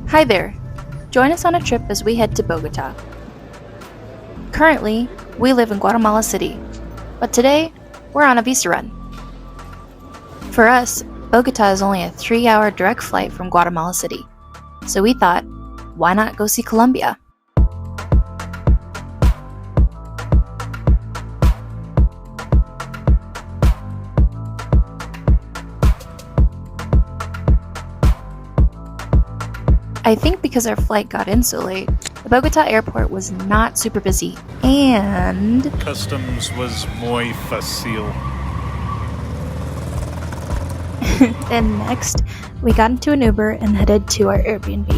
Hi there! Join us on a trip as we head to Bogotá. Currently, we live in Guatemala City, but today, we're on a visa run. For us, Bogotá is only a 3-hour direct flight from Guatemala City, so we thought, why not go see Colombia? I think because our flight got in so late, the Bogotá airport was not super busy, and customs was muy fácil. Then next, we got into an Uber and headed to our Airbnb.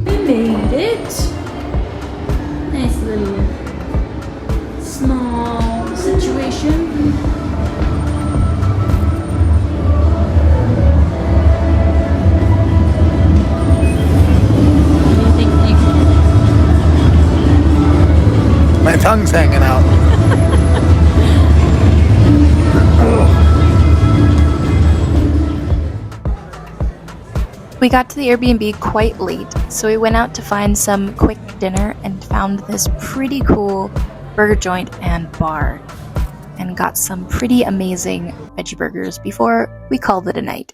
We made it! Nice little small situation. My tongue's hanging out. We got to the Airbnb quite late, so we went out to find some quick dinner and found this pretty cool burger joint and bar, and got some pretty amazing veggie burgers before we called it a night.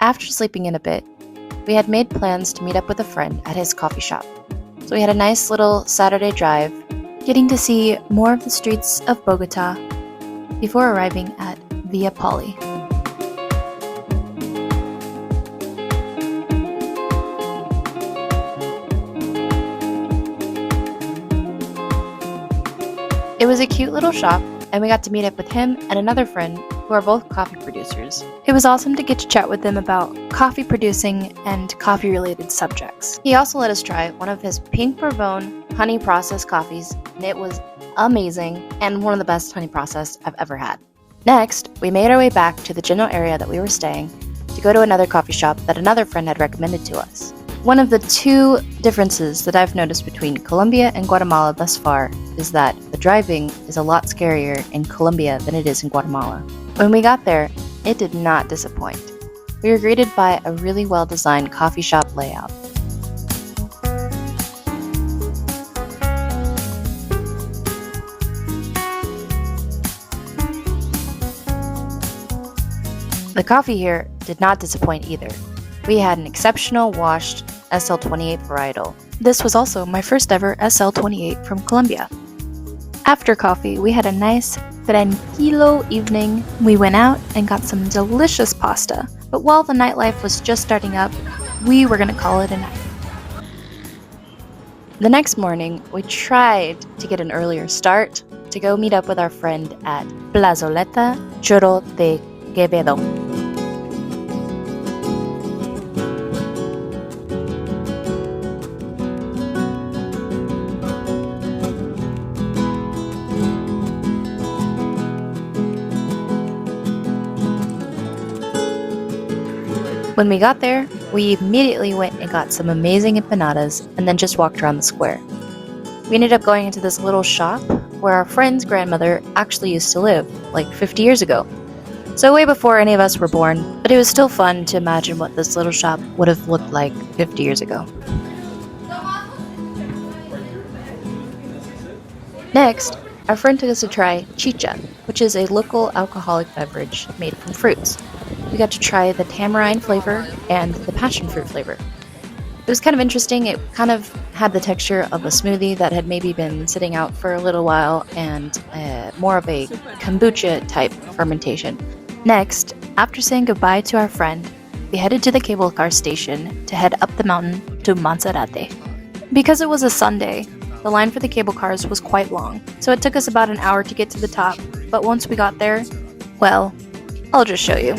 After sleeping in a bit, we had made plans to meet up with a friend at his coffee shop. So we had a nice little Saturday drive, getting to see more of the streets of Bogotá before arriving at Via Poli. It was a cute little shop, and we got to meet up with him and another friend who are both coffee producers. It was awesome to get to chat with them about coffee producing and coffee related subjects. He also let us try one of his pink bourbon honey processed coffees, and it was amazing and one of the best honey processed I've ever had. Next, we made our way back to the general area that we were staying to go to another coffee shop that another friend had recommended to us. One of the two differences that I've noticed between Colombia and Guatemala thus far is that the driving is a lot scarier in Colombia than it is in Guatemala. When we got there, it did not disappoint. We were greeted by a really well-designed coffee shop layout. The coffee here did not disappoint either. We had an exceptional washed SL28 varietal. This was also my first ever SL28 from Colombia. After coffee, we had a nice tranquilo evening. We went out and got some delicious pasta, but while the nightlife was just starting up, we were gonna call it a night. The next morning, we tried to get an earlier start to go meet up with our friend at Plazoleta Choro de Quevedo. When we got there, we immediately went and got some amazing empanadas and then just walked around the square. We ended up going into this little shop where our friend's grandmother actually used to live, like 50 years ago. So way before any of us were born, but it was still fun to imagine what this little shop would have looked like 50 years ago. Next, our friend took us to try chicha, which is a local alcoholic beverage made from fruits. We got to try the tamarind flavor and the passion fruit flavor. It was kind of interesting. It kind of had the texture of a smoothie that had maybe been sitting out for a little while and more of a kombucha type fermentation. Next, after saying goodbye to our friend, we headed to the cable car station to head up the mountain to Monserrate. Because it was a Sunday, the line for the cable cars was quite long, so it took us about an hour to get to the top, but once we got there, well, I'll just show you.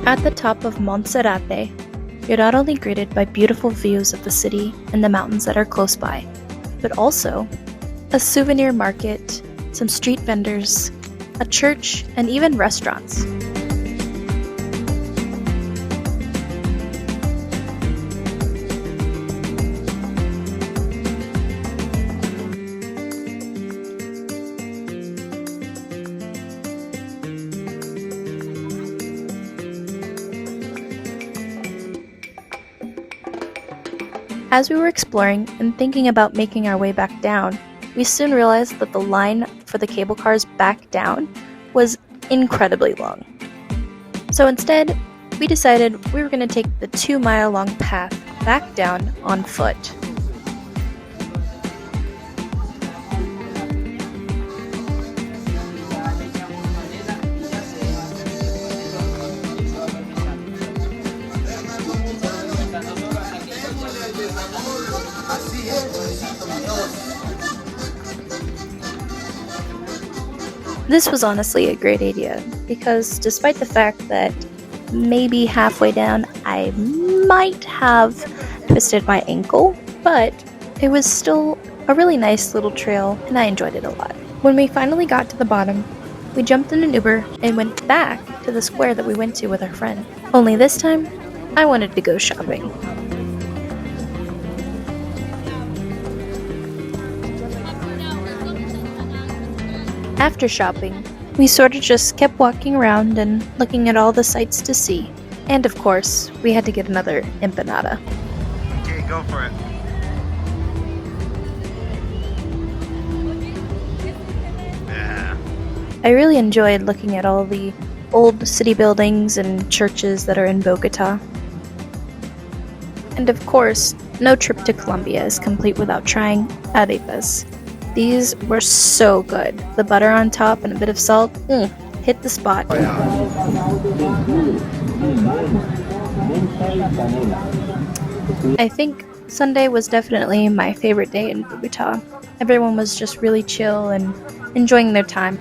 At the top of Monserrate, you're not only greeted by beautiful views of the city and the mountains that are close by, but also a souvenir market, some street vendors, a church, and even restaurants. As we were exploring and thinking about making our way back down, we soon realized that the line for the cable cars back down was incredibly long. So instead, we decided we were going to take the 2-mile-long path back down on foot. This was honestly a great idea, because despite the fact that maybe halfway down I might have twisted my ankle, but it was still a really nice little trail and I enjoyed it a lot. When we finally got to the bottom, we jumped in an Uber and went back to the square that we went to with our friend. Only this time, I wanted to go shopping. After shopping, we sort of just kept walking around and looking at all the sights to see. And of course, we had to get another empanada. Okay, go for it. Yeah. I really enjoyed looking at all the old city buildings and churches that are in Bogotá. And of course, no trip to Colombia is complete without trying arepas. These were so good. The butter on top and a bit of salt, hit the spot. Oh, yeah. I think Sunday was definitely my favorite day in Bogotá. Everyone was just really chill and enjoying their time.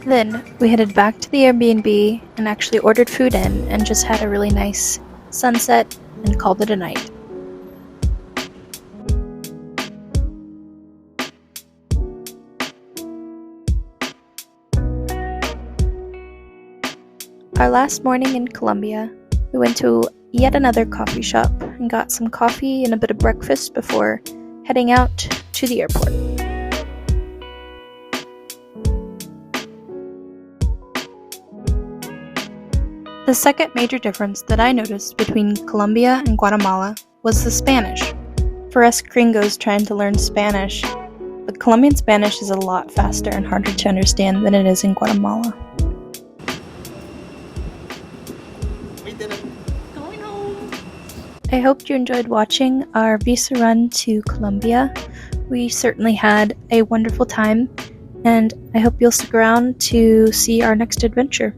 Then we headed back to the Airbnb and actually ordered food in and just had a really nice sunset and called it a night. Our last morning in Colombia, we went to yet another coffee shop and got some coffee and a bit of breakfast before heading out to the airport. The second major difference that I noticed between Colombia and Guatemala was the Spanish. For us gringos trying to learn Spanish, the Colombian Spanish is a lot faster and harder to understand than it is in Guatemala. I hope you enjoyed watching our visa run to Colombia. We certainly had a wonderful time, and I hope you'll stick around to see our next adventure.